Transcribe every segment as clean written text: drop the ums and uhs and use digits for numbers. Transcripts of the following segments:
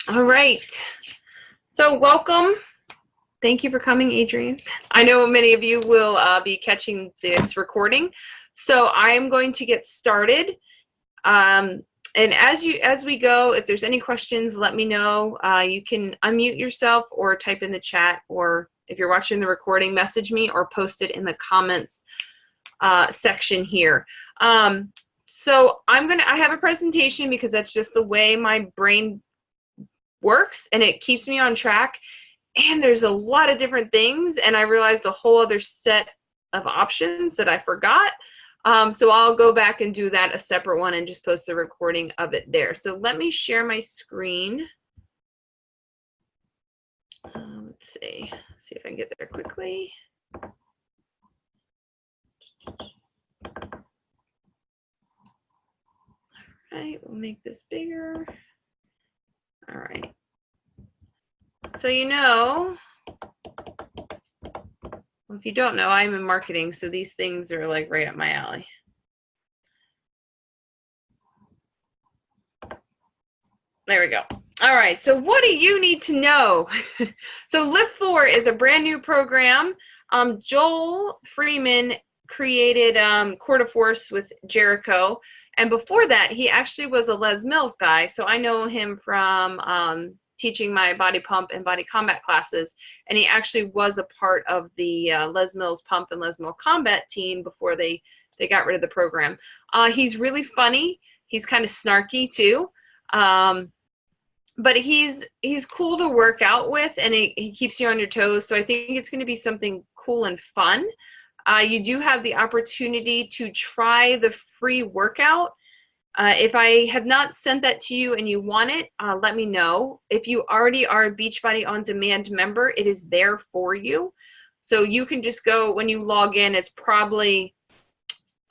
All right. So welcome. Thank you for coming, Adrian. I know many of you will be catching this recording. So I'm going to get started. And as we go, if there's any questions, let me know. You can unmute yourself or type in the chat, or if you're watching the recording, message me or post it in the comments section here. So I have a presentation because that's just the way my brain works and it keeps me on track. And there's a lot of different things, and I realized a whole other set of options that I forgot. So I'll go back and do that a separate one and just post the recording of it there. So let me share my screen. Let's see if I can get there quickly. All right, we'll make this bigger. All right. So well, if you don't know, I'm in marketing, so these things are like right up my alley. There we go. All right, so what do you need to know? So LIIFT4 is a brand new program. Joel Freeman created Core de Force with Jericho, and before that, he actually was a Les Mills guy, so I know him from teaching my body pump and body combat classes, and he actually was a part of the Les Mills pump and Les Mills combat team before they got rid of the program. He's really funny. He's kind of snarky too, but he's cool to work out with, and he keeps you on your toes. So I think it's going to be something cool and fun. You do have the opportunity to try the free workout. If I have not sent that to you and you want it, let me know. If you already are a Beachbody On Demand member, it is there for you. So you can just go, when you log in, it's probably,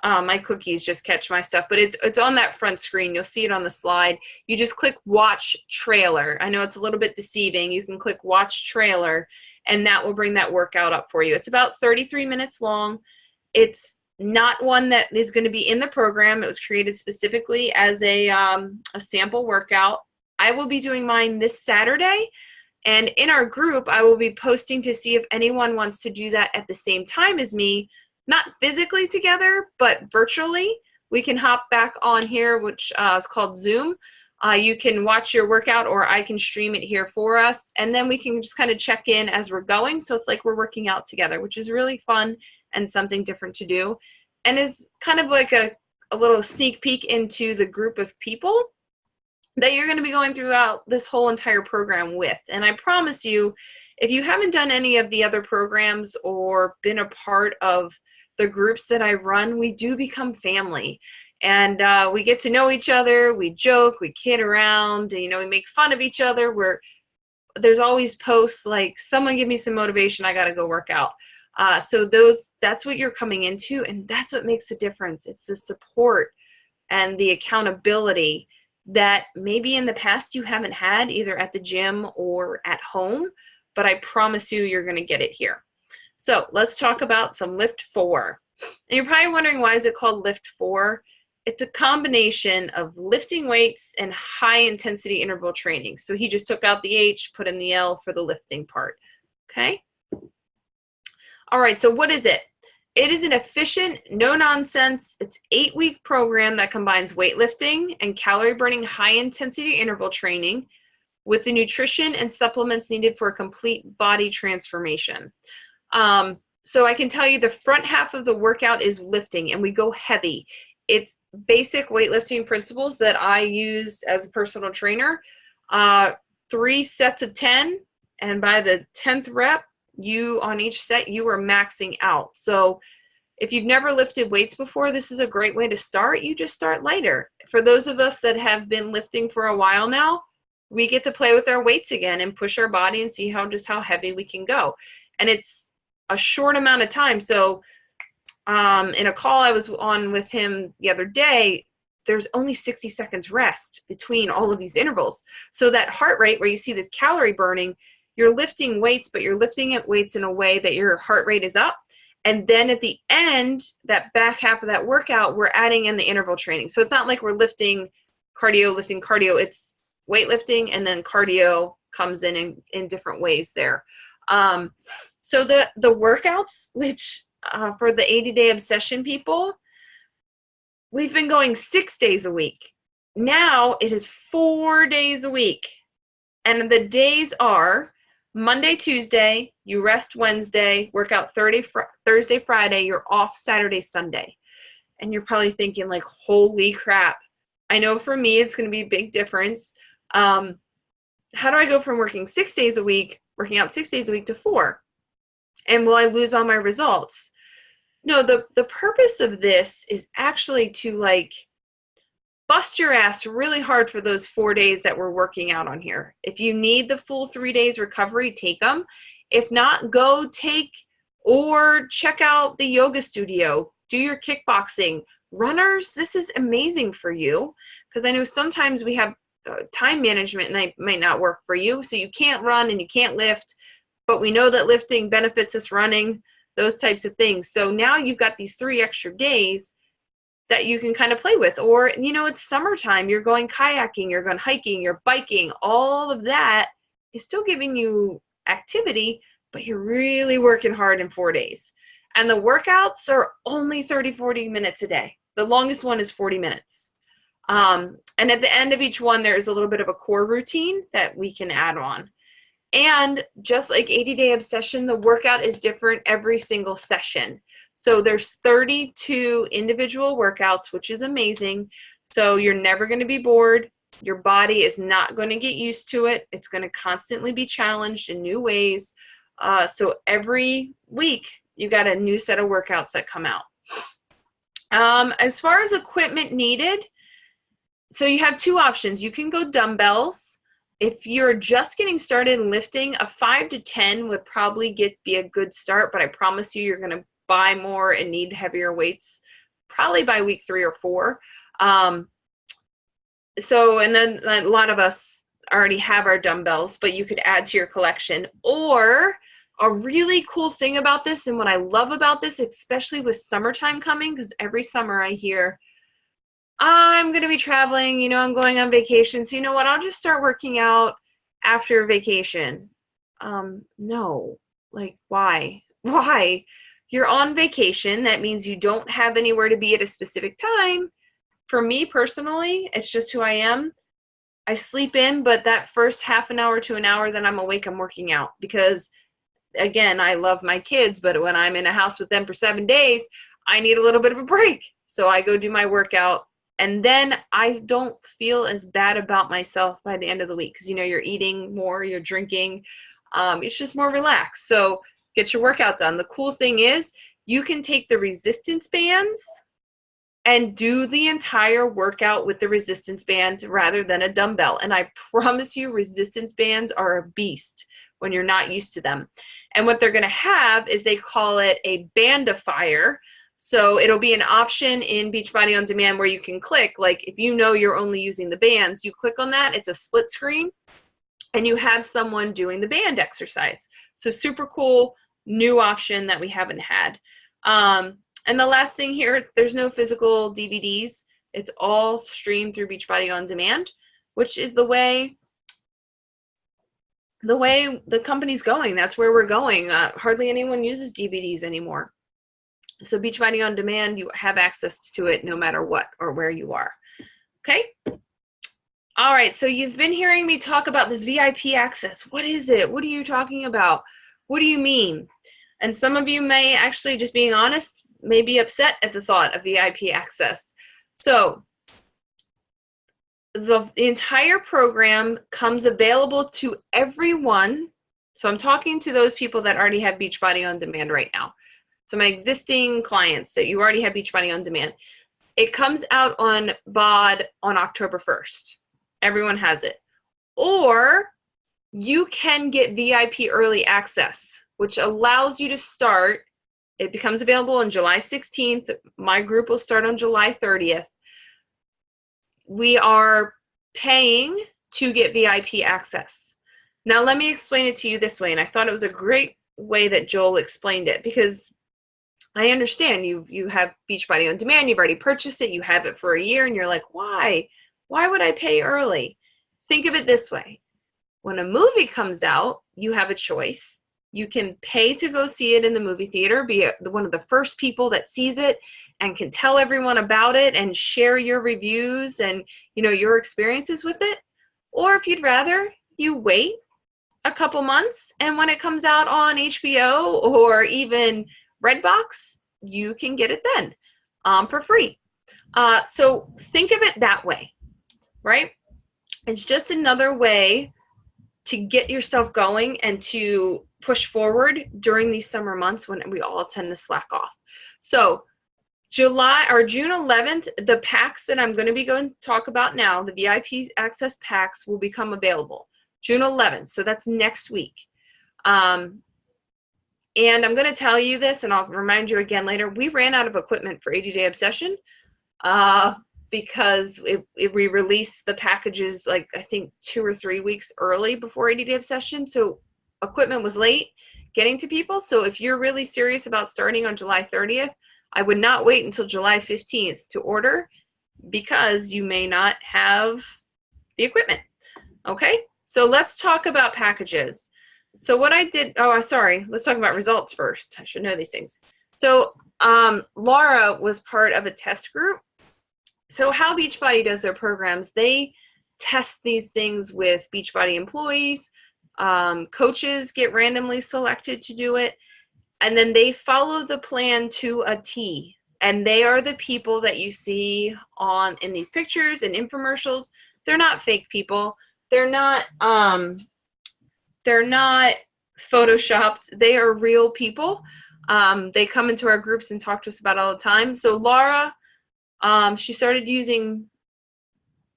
my cookies just catch my stuff, but it's on that front screen. You'll see it on the slide. You just click Watch Trailer. I know it's a little bit deceiving. You can click Watch Trailer, and that will bring that workout up for you. It's about 33 minutes long. It's not one that is going to be in the program. It was created specifically as a sample workout. I will be doing mine this Saturday, and in our group, I will be posting to see if anyone wants to do that at the same time as me, not physically together, but virtually. We can hop back on here, which is called Zoom. You can watch your workout, or I can stream it here for us, and then we can just kind of check in as we're going. So it's like we're working out together, which is really fun and something different to do, and is kind of like a little sneak peek into the group of people that you're going to be going throughout this whole entire program with. And I promise you, if you haven't done any of the other programs or been a part of the groups that I run, we do become family. And we get to know each other, we joke, we kid around, and, we make fun of each other. There's always posts like, someone give me some motivation, I got to go work out. So that's what you're coming into, and that's what makes the difference. It's the support and the accountability that maybe in the past you haven't had, either at the gym or at home, but I promise you're going to get it here. So let's talk about some LIIFT4. And you're probably wondering, why is it called LIIFT4? It's a combination of lifting weights and high intensity interval training. So he just took out the H, put in the L for the lifting part. Okay. All right, so what is it? It is an efficient, no-nonsense, it's 8-week program that combines weightlifting and calorie-burning high-intensity interval training with the nutrition and supplements needed for a complete body transformation. So I can tell you the front half of the workout is lifting, and we go heavy. It's basic weightlifting principles that I use as a personal trainer. 3 sets of 10, and by the 10th rep, on each set, you are maxing out. So if you've never lifted weights before, this is a great way to start. You just start lighter. For those of us that have been lifting for a while now, we get to play with our weights again and push our body and see just how heavy we can go. And it's a short amount of time. So in a call I was on with him the other day, there's only 60 seconds rest between all of these intervals. So that heart rate where you see this calorie burning, you're lifting weights, but you're lifting at weights in a way that your heart rate is up. And then at the end, that back half of that workout, we're adding in the interval training. So it's not like we're lifting cardio. It's weightlifting, and then cardio comes in different ways there. So the workouts, which for the 80-day obsession people, we've been going 6 days a week. Now it is 4 days a week. And the days are Monday, Tuesday, you rest Wednesday, work out Thursday, Friday, you're off Saturday, Sunday. And you're probably thinking like, holy crap. I know for me, it's going to be a big difference. How do I go from working 6 days a week, working out 6 days a week to 4? And will I lose all my results? No, the purpose of this is actually to like bust your ass really hard for those 4 days that we're working out on here. If you need the full 3 days recovery, take them. If not, go take or check out the yoga studio, do your kickboxing. Runners, this is amazing for you, because I know sometimes we have time management and it might not work for you. So you can't run and you can't lift, but we know that lifting benefits us running, those types of things. So now you've got these 3 extra days that you can kind of play with. Or, you know, it's summertime, you're going kayaking, you're going hiking, you're biking, all of that is still giving you activity, but you're really working hard in 4 days. And the workouts are only 30, 40 minutes a day. The longest one is 40 minutes. And at the end of each one, there's a little bit of a core routine that we can add on. And just like 80-day obsession, the workout is different every single session. So there's 32 individual workouts, which is amazing. So you're never going to be bored. Your body is not going to get used to it. It's going to constantly be challenged in new ways. So every week, you got a new set of workouts that come out. As far as equipment needed, so you have 2 options. You can go dumbbells. If you're just getting started in lifting, a 5 to 10 would probably be a good start, but I promise you, you're going to buy more and need heavier weights probably by week 3 or 4. And then a lot of us already have our dumbbells, but you could add to your collection. Or a really cool thing about this, and what I love about this, especially with summertime coming, because every summer I hear, I'm going to be traveling, you know, I'm going on vacation. So you know what, I'll just start working out after vacation. No, like why? Why? You're on vacation. That means you don't have anywhere to be at a specific time. For me personally, it's just who I am. I sleep in, but that first half an hour to an hour that I'm awake, I'm working out, because again, I love my kids, but when I'm in a house with them for 7 days, I need a little bit of a break. So I go do my workout, and then I don't feel as bad about myself by the end of the week, because you know, you're eating more, you're drinking, it's just more relaxed. So get your workout done. The cool thing is you can take the resistance bands and do the entire workout with the resistance bands rather than a dumbbell. And I promise you, resistance bands are a beast when you're not used to them. And what they're going to have is, they call it a bandifier. So it'll be an option in Beachbody On Demand where you can click, like if you know you're only using the bands, you click on that, it's a split screen, and you have someone doing the band exercise. So super cool, new option that we haven't had. And the last thing here, there's no physical DVDs. It's all streamed through Beachbody On Demand, which is the way the company's going. That's where we're going. Hardly anyone uses DVDs anymore. So Beachbody On Demand, you have access to it no matter what or where you are. Okay? All right, so you've been hearing me talk about this VIP access. What is it? What are you talking about? What do you mean? And some of you may actually, just being honest, may be upset at the thought of VIP access. So the entire program comes available to everyone. So I'm talking to those people that already have Beachbody On Demand right now. So my existing clients that you already have Beachbody On Demand. It comes out on BOD on October 1st. Everyone has it. Or you can get VIP early access, which allows you to start. It becomes available on July 16th. My group will start on July 30th. We are paying to get VIP access. Now, let me explain it to you this way. And I thought it was a great way that Joel explained it, because I understand you have Beachbody On Demand. You've already purchased it. You have it for a year, and you're like, why? Why would I pay early? think of it this way. When a movie comes out, you have a choice. You can pay to go see it in the movie theater, be one of the first people that sees it and can tell everyone about it and share your reviews and, you know, your experiences with it. Or if you'd rather, you wait a couple months, and when it comes out on HBO or even Redbox, you can get it then for free. So think of it that way, right? It's just another way to get yourself going and to push forward during these summer months when we all tend to slack off. So June 11th, the packs that I'm going to be going to talk about now, the VIP access packs, will become available. June 11th, so that's next week. And I'm going to tell you this, and I'll remind you again later, we ran out of equipment for 80 Day Obsession because we released the packages, like, I think 2 or 3 weeks early before 80 Day Obsession, so equipment was late getting to people. So if you're really serious about starting on July 30th, I would not wait until July 15th to order, because you may not have the equipment. Okay, so let's talk about packages. So what I did, sorry, let's talk about results first. I should know these things. So Laura was part of a test group. So how Beachbody does their programs, they test these things with Beachbody employees. Coaches get randomly selected to do it, and then they follow the plan to a T. And they are the people that you see in these pictures and infomercials. They're not fake people. They're not photoshopped. They are real people. They come into our groups and talk to us about it all the time. So Laura, she started using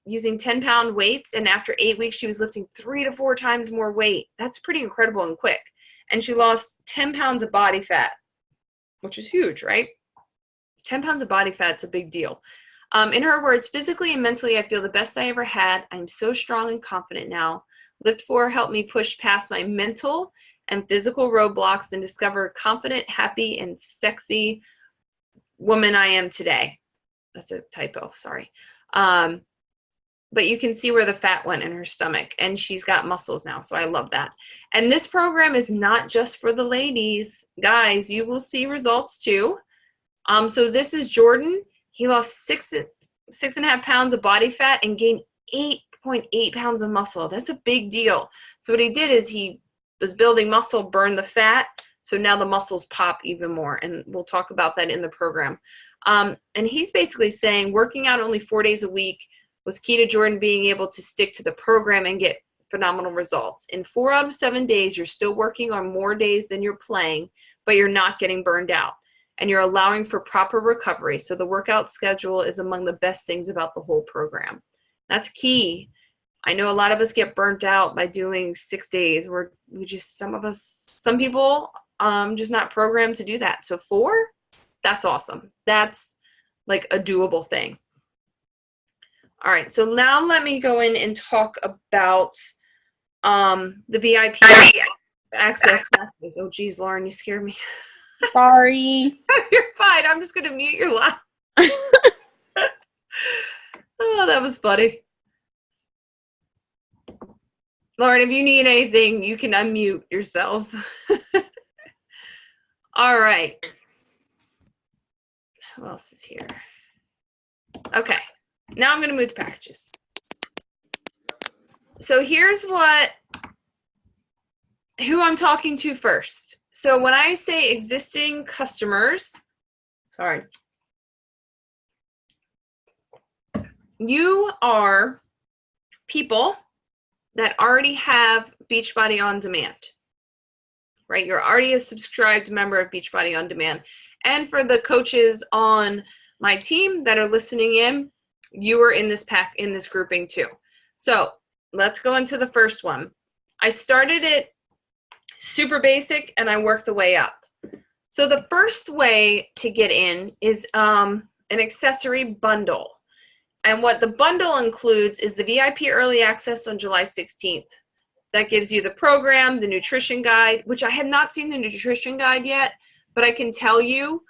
10-pound weights, and after 8 weeks, she was lifting 3 to 4 times more weight. That's pretty incredible and quick. And she lost 10 pounds of body fat, which is huge, right? 10 pounds of body fat's a big deal. In her words, physically and mentally, I feel the best I ever had. I'm so strong and confident now. LIIFT4 helped me push past my mental and physical roadblocks and discover a confident, happy, and sexy woman I am today. That's a typo, sorry. But you can see where the fat went in her stomach, and she's got muscles now, so I love that. And this program is not just for the ladies. Guys, you will see results too. So this is Jordan. He lost 6.5 pounds of body fat and gained 8.8 pounds of muscle. That's a big deal. So what he did is he was building muscle, burned the fat, so now the muscles pop even more, and we'll talk about that in the program. And he's basically saying working out only 4 days a week was key to Jordan being able to stick to the program and get phenomenal results. In 4 out of 7 days, you're still working on more days than you're playing, but you're not getting burned out, and you're allowing for proper recovery. So the workout schedule is among the best things about the whole program. That's key. I know a lot of us get burnt out by doing 6 days. Some people just not programmed to do that. So 4, that's awesome. That's like a doable thing. All right, so now let me go in and talk about the VIP access packages. Oh, geez, Lauren, you scared me. Sorry. You're fine. I'm just going to mute your laugh. Oh, that was funny. Lauren, if you need anything, you can unmute yourself. All right. Who else is here? Okay. Now I'm going to move to packages. So here's who I'm talking to first. So when I say existing customers, sorry, you are people that already have Beachbody On Demand, right? You're already a subscribed member of Beachbody On Demand. And for the coaches on my team that are listening in, you are in this grouping too. So let's go into the first one. I started it super basic and I worked the way up. So the first way to get in is an accessory bundle. And what the bundle includes is the VIP early access on July 16th. That gives you the program, the nutrition guide, which I have not seen the nutrition guide yet, but I can tell you,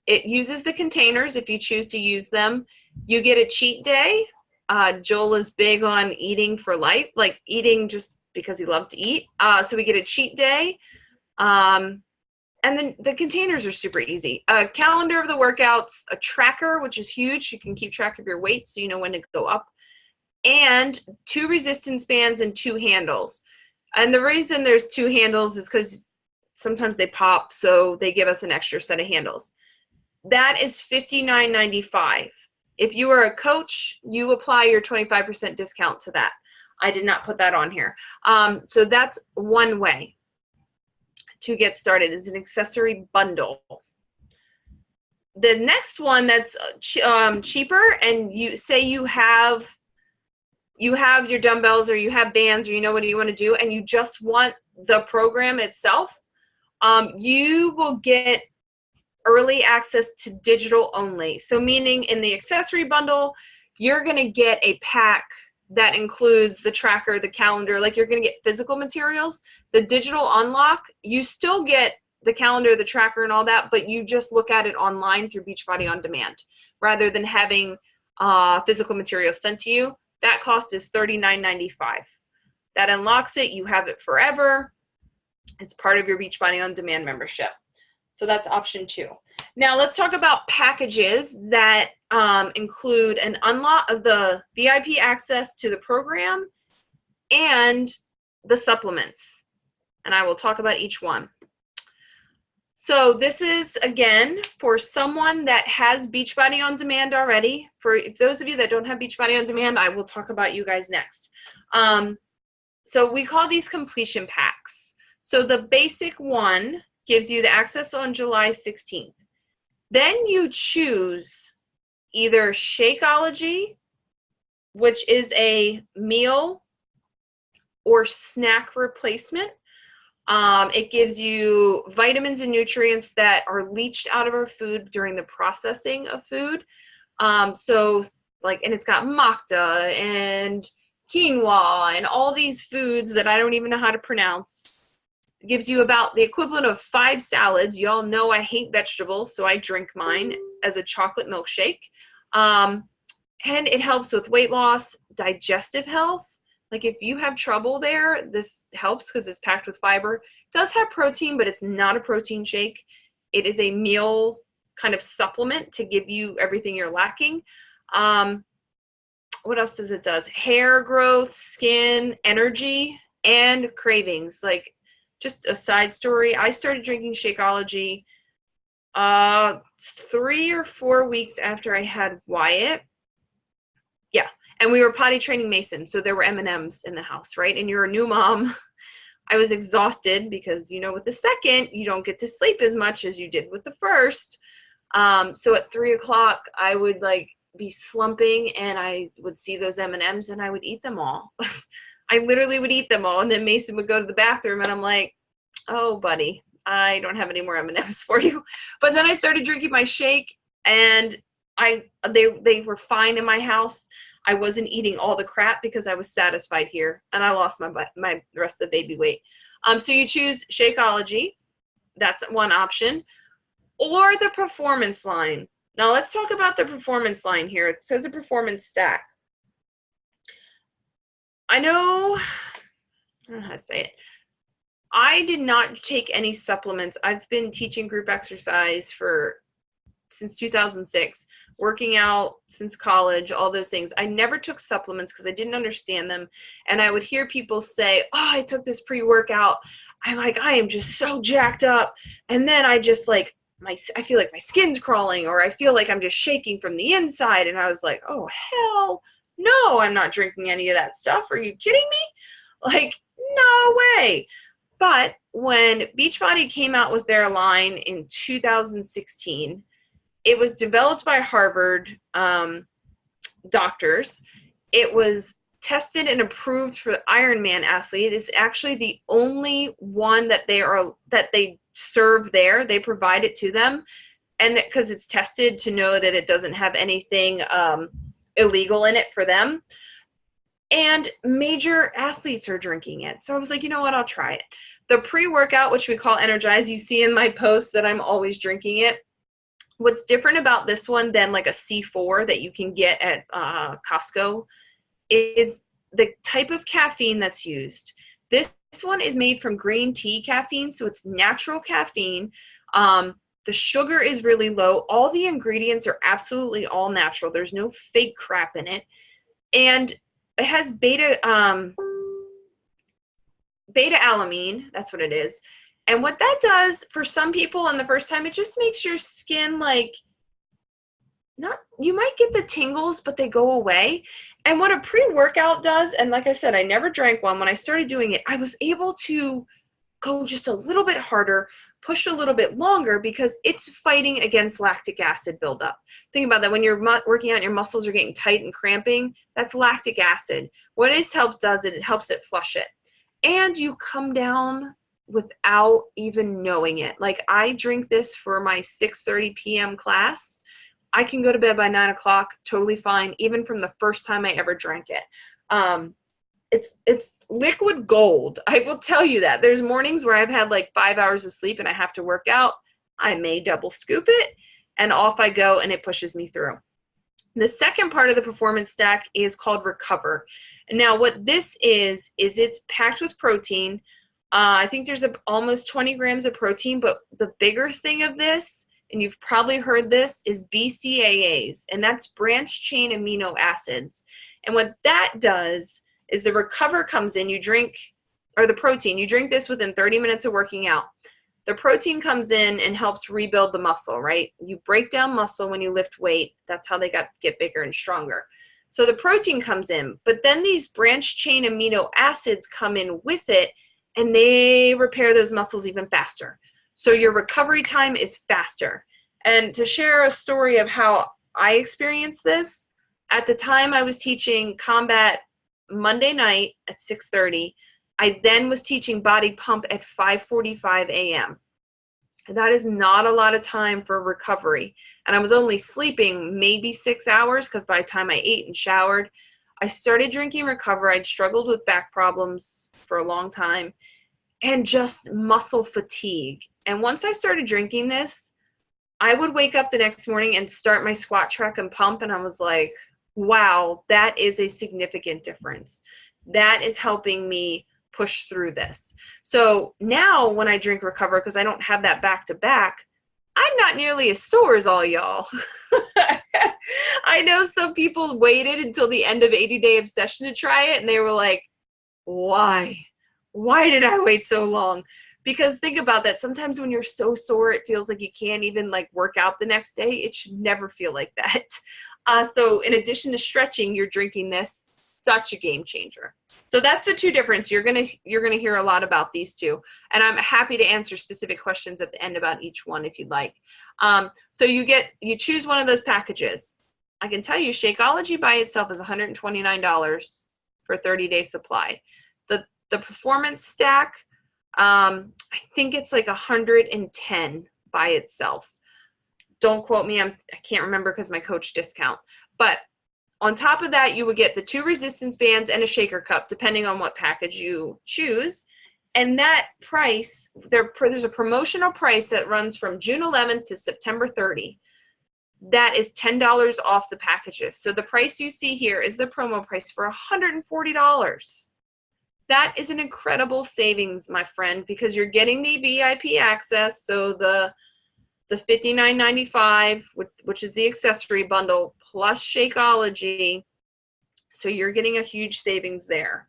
it uses the containers if you choose to use them. You get a cheat day Joel is big on eating for life, like eating just because he loves to eat. So we get a cheat day. And then the containers are super easy. A calendar of the workouts, a tracker, which is huge. You can keep track of your weight so you know when to go up. And 2 resistance bands and 2 handles. And the reason there's 2 handles is because sometimes they pop, so they give us an extra set of handles. That is $59.95. If you are a coach, you apply your 25% discount to that. I did not put that on here. So that's one way to get started, is an accessory bundle. The next one that's cheaper, and you say you have your dumbbells or you have bands or you know what you want to do, and you just want the program itself, you will get early access to digital only. So meaning in the accessory bundle, you're going to get a pack that includes the tracker, the calendar, like you're going to get physical materials. The digital unlock, you still get the calendar, the tracker, and all that, but you just look at it online through Beachbody On Demand rather than having physical materials sent to you. That cost is $39.95. That unlocks it. You have it forever. It's part of your Beachbody On Demand membership. So that's option 2. Now let's talk about packages that include an unlock of the VIP access to the program and the supplements. And I will talk about each one. So this is, again, for someone that has Beachbody On Demand already. For those of you that don't have Beachbody On Demand, I will talk about you guys next. So we call these completion packs. So the basic one gives you the access on July 16th. Then you choose either Shakeology, which is a meal or snack replacement. It gives you vitamins and nutrients that are leached out of our food during the processing of food. And it's got macta and quinoa and all these foods that I don't even know how to pronounce. It gives you about the equivalent of 5 salads. Y'all know I hate vegetables, so I drink mine as a chocolate milkshake. And it helps with weight loss, digestive health. Like if you have trouble there, this helps because it's packed with fiber. It does have protein, but it's not a protein shake. It is a meal kind of supplement to give you everything you're lacking. What else does it do? Hair growth, skin, energy, and cravings. Like, just a side story, I started drinking Shakeology 3 or 4 weeks after I had Wyatt. Yeah, and we were potty training Mason, so there were M&Ms in the house, right? And you're a new mom. I was exhausted because, with the second, you don't get to sleep as much as you did with the first. So at 3 o'clock, I would be slumping, and I would see those M&Ms, and I would eat them all. I literally would eat them all, and then Mason would go to the bathroom, and I'm like, oh, buddy, I don't have any more M&Ms for you. But then I started drinking my shake, and they were fine in my house. I wasn't eating all the crap because I was satisfied here, and I lost my rest of the baby weight. So you choose Shakeology. That's one option. Or the performance line. Now let's talk about the performance line here. It says a performance stack. I don't know how to say it. I did not take any supplements. I've been teaching group exercise since 2006, working out since college, all those things. I never took supplements because I didn't understand them. And I would hear people say, oh, I took this pre-workout. I'm like, I am just so jacked up. And then I just I feel like my skin's crawling, or I feel like I'm just shaking from the inside. And I was like, oh, hell no, I'm not drinking any of that stuff. Are you kidding me? No way. But when Beachbody came out with their line in 2016, it was developed by Harvard doctors. It was tested and approved for the Ironman athlete. It's actually the only one that they serve there. They provide it to them, and because it's tested to know that it doesn't have anything illegal in it for them. And major athletes are drinking it. So I was like, you know what? I'll try it. The pre-workout, which we call Energize, you see in my posts that I'm always drinking it. What's different about this one than a C4 that you can get at Costco is the type of caffeine that's used. This one is made from green tea caffeine, so it's natural caffeine. The sugar is really low. All the ingredients are absolutely all natural. There's no fake crap in it. And it has beta alanine, that's what it is. And what that does for some people on the first time, it just makes your skin like, you might get the tingles, but they go away. And what a pre-workout does, and like I said, I never drank one. When I started doing it, I was able to go just a little bit harder, push a little bit longer, because it's fighting against lactic acid buildup. Think about that. When you're working out, your muscles are getting tight and cramping, that's lactic acid. What this does, it helps it flush it. And you come down without even knowing it. Like, I drink this for my 6:30 p.m. class. I can go to bed by 9 o'clock, totally fine, even from the first time I ever drank it. It's liquid gold. I will tell you that. There's mornings where I've had like 5 hours of sleep and I have to work out. I may double scoop it and off I go, and it pushes me through. The second part of the performance stack is called Recover. Now what this is it's packed with protein. I think there's almost 20 grams of protein, but the bigger thing of this, and you've probably heard this, is BCAAs, and that's branched chain amino acids. And what that does is the Recover comes in, the protein, you drink this within 30 minutes of working out. The protein comes in and helps rebuild the muscle, right? You break down muscle when you lift weight. That's how they get bigger and stronger. So the protein comes in, but then these branched chain amino acids come in with it, and they repair those muscles even faster. So your recovery time is faster. And to share a story of how I experienced this, at the time I was teaching combat Monday night at 6:30. I then was teaching body pump at 5:45 a.m. That is not a lot of time for recovery. And I was only sleeping maybe 6 hours, because by the time I ate and showered, I started drinking Recover. I'd struggled with back problems for a long time and just muscle fatigue. And once I started drinking this, I would wake up the next morning and start my squat track and pump, and I was like, wow, that is a significant difference. That is helping me push through this. So now when I drink Recover, because I don't have that back to back, I'm not nearly as sore as all y'all. I know some people waited until the end of 80-Day Obsession to try it, and they were like, why? Why did I wait so long? Because think about that. Sometimes when you're so sore, it feels like you can't even like work out the next day. It should never feel like that. So in addition to stretching, you're drinking this, such a game changer. So that's the two difference. You're gonna hear a lot about these two, and I'm happy to answer specific questions at the end about each one if you'd like. So you choose one of those packages. I can tell you, Shakeology by itself is $129 for a 30-day supply. The performance stack, I think it's like 110 by itself. Don't quote me, I can't remember because my coach discount. But on top of that, you would get the 2 resistance bands and a shaker cup, depending on what package you choose. And that price, there's a promotional price that runs from June 11th to September 30. That is $10 off the packages. So the price you see here is the promo price for $140. That is an incredible savings, my friend, because you're getting the VIP access, so the $59.95, which is the accessory bundle, plus Shakeology, so you're getting a huge savings there.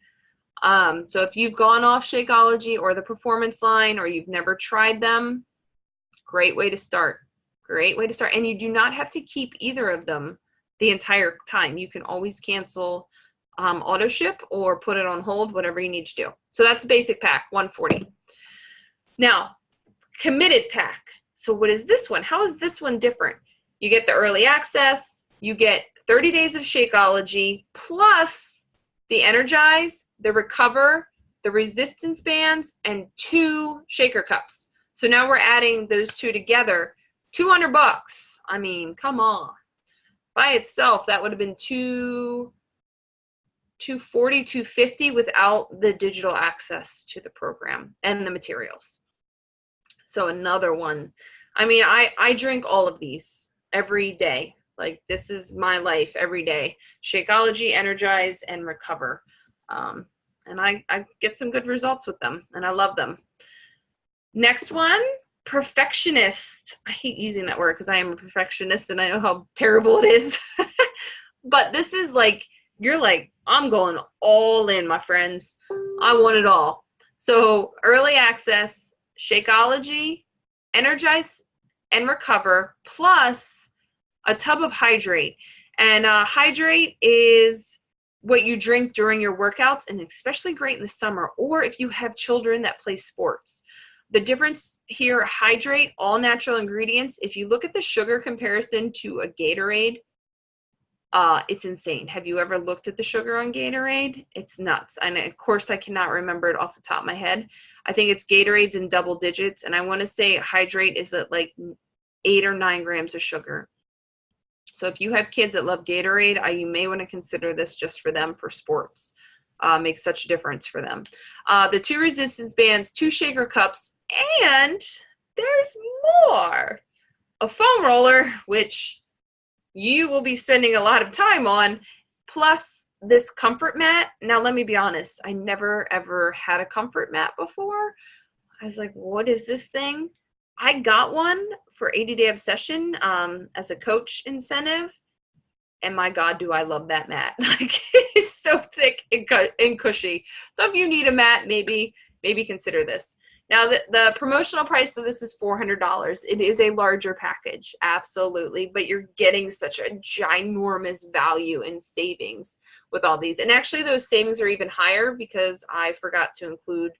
So if you've gone off Shakeology or the performance line, or you've never tried them, great way to start. Great way to start. And you do not have to keep either of them the entire time. You can always cancel auto ship or put it on hold, whatever you need to do. So that's basic pack, $140. Now, committed pack. So what is this one? How is this one different? You get the early access, you get 30 days of Shakeology, plus the Energize, the Recover, the resistance bands, and 2 shaker cups. So now we're adding those 2 together. $200. I mean, come on. By itself, that would have been $240, $250 without the digital access to the program and the materials. So another one. I mean, I drink all of these every day. Like, this is my life every day. Shakeology, Energize, and Recover. And I get some good results with them, and I love them. Next one, perfectionist. I hate using that word because I am a perfectionist and I know how terrible it is. But this is like, you're like, I'm going all in, my friends. I want it all. So early access, Shakeology, Energize, and Recover, plus a tub of Hydrate. And Hydrate is what you drink during your workouts, and especially great in the summer, or if you have children that play sports. The difference here, Hydrate, all natural ingredients. If you look at the sugar comparison to a Gatorade, it's insane. Have you ever looked at the sugar on Gatorade? It's nuts. And of course, I cannot remember it off the top of my head. I think it's Gatorade's in double digits, and I want to say Hydrate is at like 8 or 9 grams of sugar. So if you have kids that love Gatorade, you may want to consider this just for them for sports. Makes such a difference for them. The 2 resistance bands, 2 shaker cups, and there's more. A foam roller, which you will be spending a lot of time on, plus this comfort mat. Now, let me be honest. I never, ever had a comfort mat before. I was like, what is this thing? I got one for 80-Day Obsession as a coach incentive. And my God, do I love that mat. Like, it's so thick and cushy. So if you need a mat, maybe consider this. Now, the promotional price of this is $400. It is a larger package, absolutely, but you're getting such a ginormous value and savings with all these. And actually, those savings are even higher because I forgot to include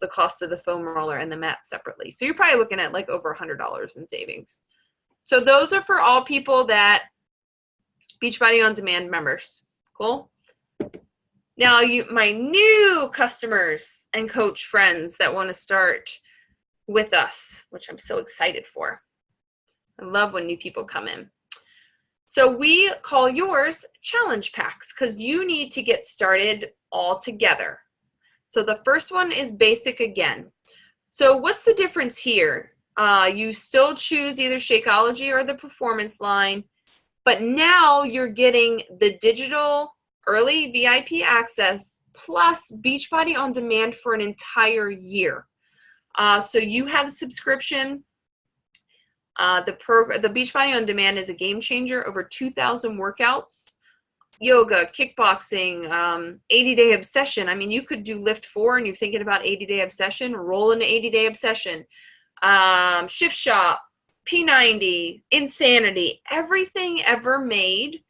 the cost of the foam roller and the mat separately. So you're probably looking at like over $100 in savings. So those are for all people that Beachbody On Demand members. Cool. Now, my new customers and coach friends that want to start with us, which I'm so excited for. I love when new people come in. So we call yours challenge packs because you need to get started all together. So the first one is basic again. So what's the difference here? You still choose either Shakeology or the performance line, but now you're getting the digital early VIP access plus Beachbody On Demand for an entire year. So you have a subscription. The Beachbody On Demand is a game changer. Over 2,000 workouts, yoga, kickboxing, 80-Day Obsession. I mean, you could do LIIFT4 and you're thinking about 80-Day Obsession, roll into 80-Day Obsession, Shift Shop, P90, Insanity, everything ever made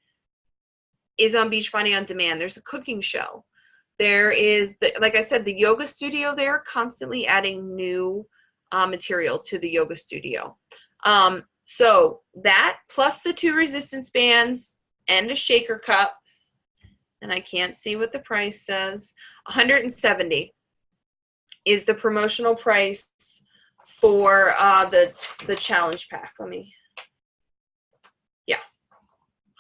is on Beachbody On Demand. There's a cooking show. There is, like I said, the yoga studio. They're constantly adding new material to the yoga studio. So that plus the 2 resistance bands and a shaker cup, and I can't see what the price says, $170 is the promotional price for the challenge pack.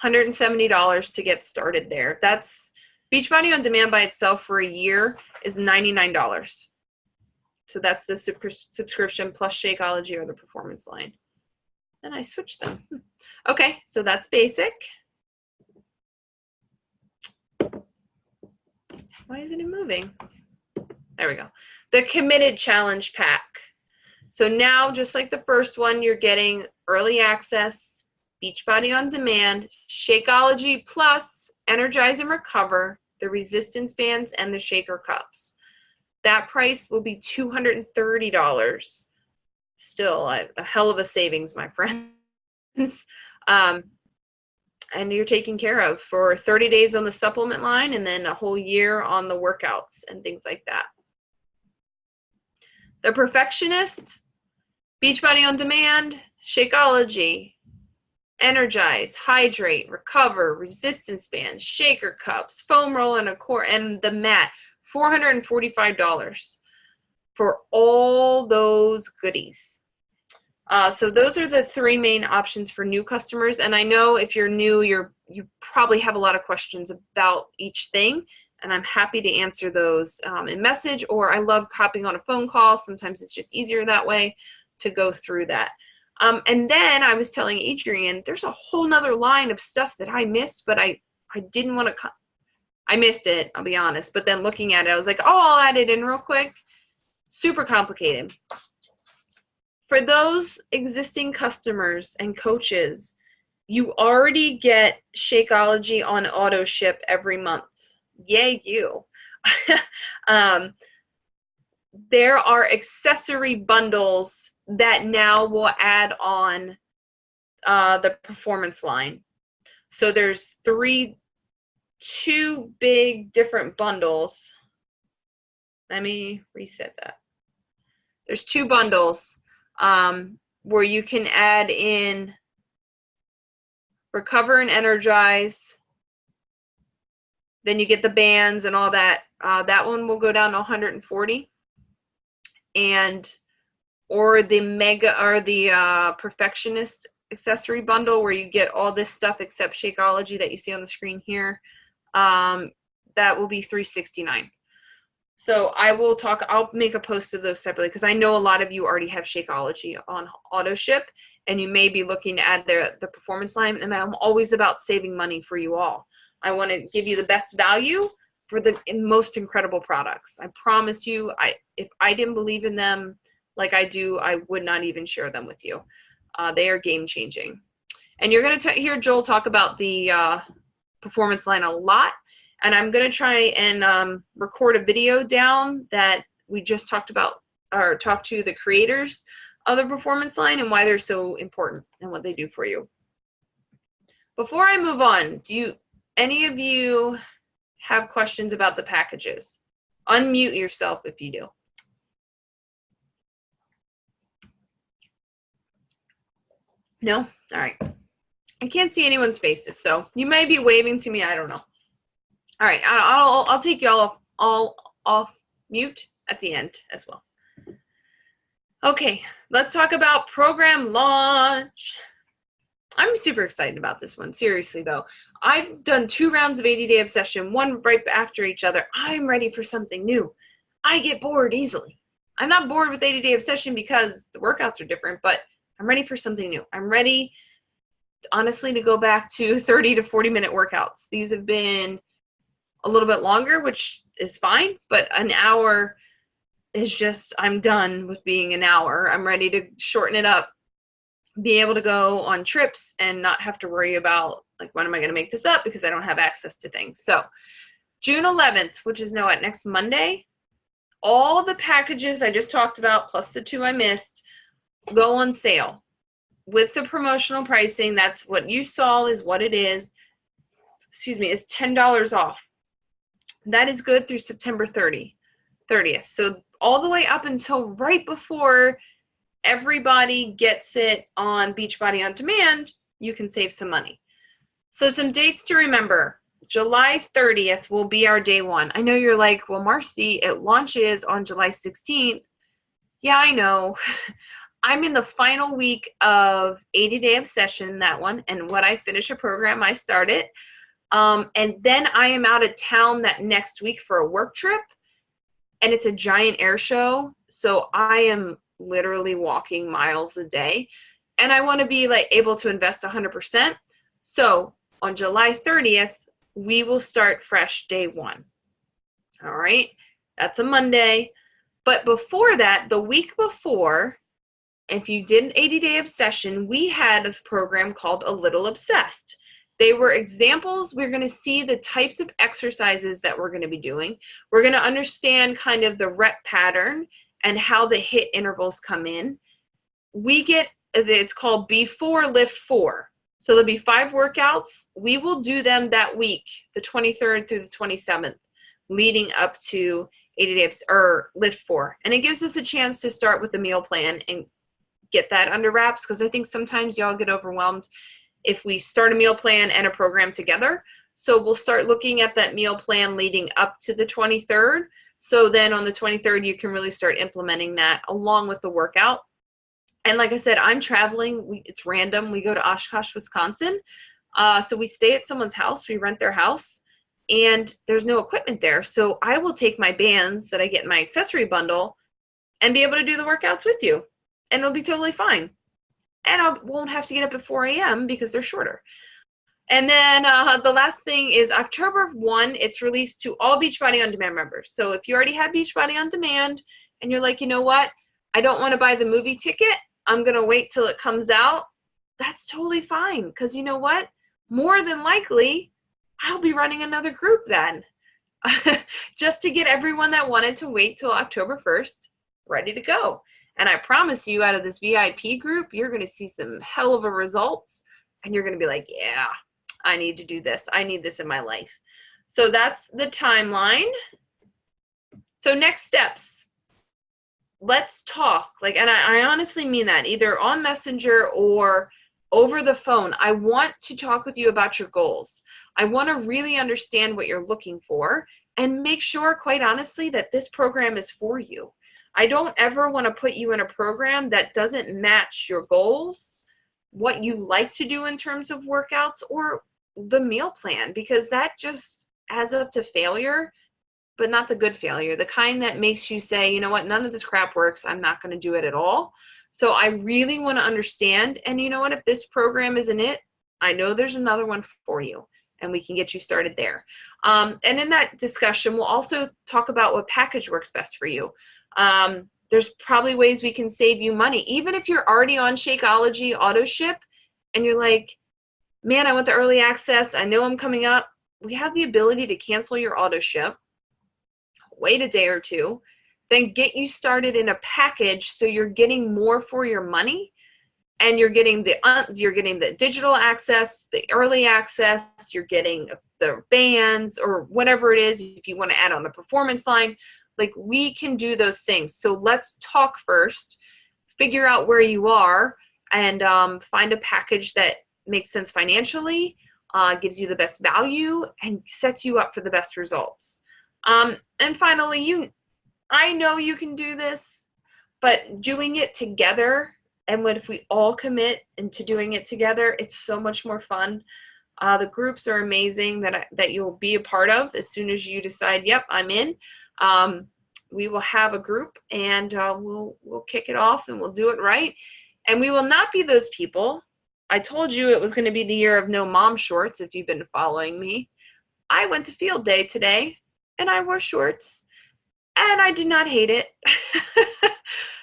$170 to get started there. That's Beachbody On Demand by itself for a year is $99. So that's the subscription plus Shakeology or the performance line. And I switched them. Okay, so that's basic. Why isn't it moving? There we go. The committed challenge pack. So now, just like the first one, you're getting early access, Beachbody On Demand, Shakeology plus Energize and Recover, the resistance bands, and the shaker cups. That price will be $230. Still a hell of a savings, my friends. And you're taken care of for 30 days on the supplement line and then a whole year on the workouts and things like that. The Perfectionist, Beachbody On Demand, Shakeology, Energize, Hydrate, Recover, Resistance Bands, Shaker Cups, Foam Roll, and the mat, $445 for all those goodies. So those are the 3 main options for new customers. And I know if you're new, you probably have a lot of questions about each thing. And I'm happy to answer those in message, or I love hopping on a phone call. Sometimes it's just easier that way to go through that. And then I was telling Adrian, there's a whole nother line of stuff that I missed, but I didn't want to, I missed it, I'll be honest. But then looking at it, I was like, oh, I'll add it in real quick. Super complicated. For those existing customers and coaches, you already get Shakeology on auto ship every month. Yay, you. There are accessory bundles that now will add on the performance line. So there's two big different bundles. Let me reset that. There's two bundles where you can add in Recover and Energize. Then you get the bands and all that. That one will go down to 140. Or the mega or the perfectionist accessory bundle where you get all this stuff except Shakeology that you see on the screen here. That will be $369. So I'll make a post of those separately because I know a lot of you already have Shakeology on auto ship and you may be looking to add the performance line, and I'm always about saving money for you all. I want to give you the best value for the most incredible products. I promise you, if I didn't believe in them like I do, I would not even share them with you. They are game changing. And you're going to hear Joel talk about the performance line a lot. And I'm going to try and record a video down that we just talked about, or talked to the creators of the performance line and why they're so important and what they do for you. Before I move on, do any of you have questions about the packages? Unmute yourself if you do. No? All right. I can't see anyone's faces, so you may be waving to me. I don't know. All right. I'll take you all off mute at the end as well. Okay. Let's talk about program launch. I'm super excited about this one. Seriously, though. I've done 2 rounds of 80-day obsession, one right after each other. I'm ready for something new. I get bored easily. I'm not bored with 80-day obsession because the workouts are different, but I'm ready for something new. I'm ready, honestly, to go back to 30 to 40-minute workouts. These have been a little bit longer, which is fine, but an hour is just, I'm done with being an hour. I'm ready to shorten it up, be able to go on trips and not have to worry about, like, when am I going to make this up because I don't have access to things. So June 11th, which is now next Monday, all the packages I just talked about, plus the 2 I missed, go on sale with the promotional pricing. That's what you saw is what it is. Excuse me, is $10 off. That is good through September 30th. So all the way up until right before everybody gets it on Beachbody On Demand, you can save some money. So some dates to remember. July 30th will be our day 1. I know you're like, well, Marcy, it launches on July 16th. Yeah, I know. I'm in the final week of 80-day obsession, that one. And when I finish a program, I start it. And then I am out of town that next week for a work trip. And it's a giant air show. So I am literally walking miles a day. And I want to be like able to invest 100%. So on July 30th, we will start fresh day 1. All right. That's a Monday. But before that, the week before, if you did an 80-day obsession, we had a program called A Little Obsessed. They were examples. We're going to see the types of exercises that we're going to be doing. We're going to understand kind of the rep pattern and how the HIIT intervals come in. It's called B4 LIIFT4. So there'll be 5 workouts. We will do them that week, the 23rd through the 27th, leading up to 80-day or LIIFT4. And it gives us a chance to start with the meal plan and get that under wraps, because I think sometimes y'all get overwhelmed if we start a meal plan and a program together. So we'll start looking at that meal plan leading up to the 23rd. So then on the 23rd, you can really start implementing that along with the workout. And like I said, I'm traveling. It's random. We go to Oshkosh, Wisconsin. So we stay at someone's house. We rent their house. And there's no equipment there. So I will take my bands that I get in my accessory bundle and be able to do the workouts with you. And it'll be totally fine. and I won't have to get up at 4 a.m. because they're shorter. And then the last thing is October 1, it's released to all Beachbody On Demand members. So if you already have Beachbody On Demand and you're like, you know what, I don't want to buy the movie ticket, I'm going to wait till it comes out, that's totally fine. Because you know what, more than likely, I'll be running another group then. Just to get everyone that wanted to wait till October 1st ready to go. And I promise you, out of this VIP group, you're going to see some hell of a results. And you're going to be like, yeah, I need to do this. I need this in my life. So that's the timeline. So next steps. Let's talk. Like, and I honestly mean that, either on Messenger or over the phone. I want to talk with you about your goals. I want to really understand what you're looking for and make sure, quite honestly, that this program is for you. I don't ever want to put you in a program that doesn't match your goals, what you like to do in terms of workouts, or the meal plan, because that just adds up to failure, but not the good failure, the kind that makes you say, you know what, none of this crap works. I'm not going to do it at all. So I really want to understand. And you know what, if this program isn't it, I know there's another one for you, and we can get you started there. And in that discussion, we'll also talk about what package works best for you. There's probably ways we can save you money. Even if you're already on Shakeology auto ship and you're like, man, I want the early access, I know I'm coming up, we have the ability to cancel your auto ship, wait a day or two, then get you started in a package so you're getting more for your money, and you're getting the digital access, the early access, you're getting the bands or whatever it is. If you want to add on the performance line, like, we can do those things. So let's talk first, figure out where you are, and find a package that makes sense financially, gives you the best value, and sets you up for the best results. And finally, I know you can do this, but doing it together, and what if we all commit into doing it together, it's so much more fun. The groups are amazing that you'll be a part of as soon as you decide, yep, I'm in. We will have a group, and we'll kick it off, and we'll do it right. And we will not be those people. I told you it was going to be the year of no mom shorts if you've been following me. I went to field day today, and I wore shorts, and I did not hate it.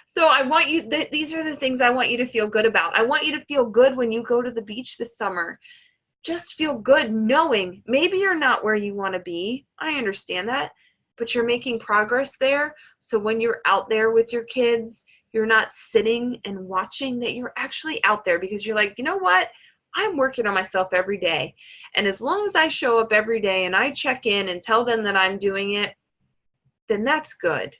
So I want you, these are the things I want you to feel good about. I want you to feel good when you go to the beach this summer. Just feel good knowing maybe you're not where you want to be. I understand that, but you're making progress there. So when you're out there with your kids, you're not sitting and watching, that you're actually out there, because you're like, you know what? I'm working on myself every day. And as long as I show up every day and I check in and tell them that I'm doing it, then that's good.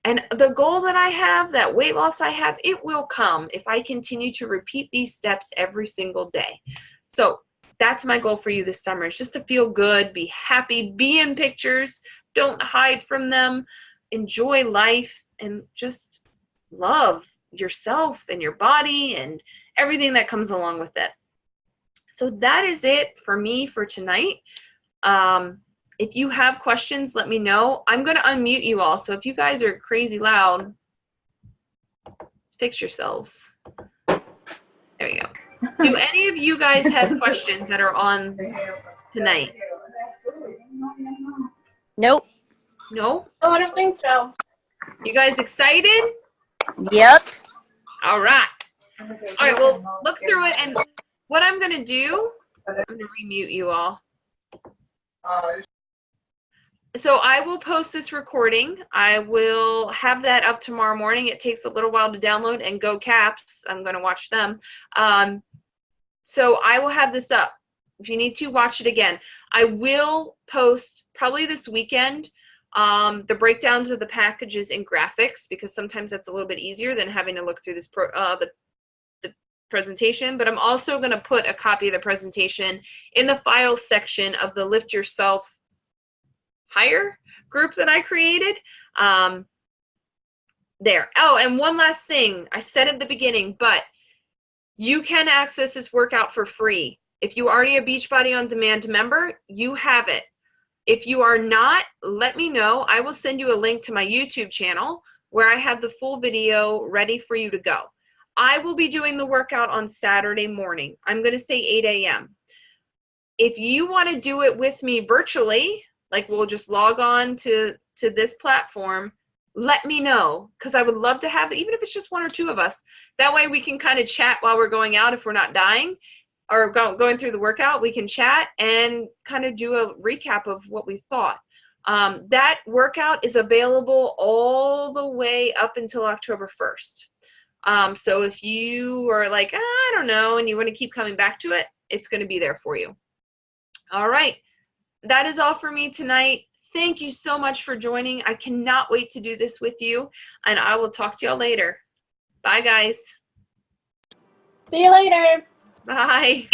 And the goal that I have, that weight loss I have, it will come if I continue to repeat these steps every single day. So that's my goal for you this summer, is just to feel good, be happy, be in pictures, don't hide from them, enjoy life, and just love yourself and your body and everything that comes along with it. So that is it for me for tonight. If you have questions, let me know. I'm going to unmute you all. So if you guys are crazy loud, fix yourselves. There we go. Do any of you guys have questions that are on tonight? Nope. No? Oh, I don't think so. You guys excited? Yep. All right. All right, well, look through it. And what I'm going to do, I'm going to remute you all. So I will post this recording. I will have that up tomorrow morning. It takes a little while to download, and go Caps. I'm going to watch them. So I will have this up. If you need to, watch it again. I will post probably this weekend the breakdowns of the packages in graphics, because sometimes that's a little bit easier than having to look through this the presentation. But I'm also going to put a copy of the presentation in the files section of the Lift Yourself Higher group that I created. There. Oh, and one last thing. I said at the beginning, but you can access this workout for free. If you are already a Beachbody On Demand member, you have it. If you are not, let me know. I will send you a link to my YouTube channel where I have the full video ready for you to go. I will be doing the workout on Saturday morning. I'm going to say 8 a.m. If you want to do it with me virtually, like we'll just log on to this platform, let me know, because I would love to have it, even if it's just one or two of us. That way we can kind of chat while we're going out if we're not dying or going through the workout. We can chat and kind of do a recap of what we thought. That workout is available all the way up until October 1st. So if you are like, I don't know, and you want to keep coming back to it, it's going to be there for you. All right. That is all for me tonight. Thank you so much for joining. I cannot wait to do this with you, and I will talk to y'all later. Bye, guys. See you later. Bye.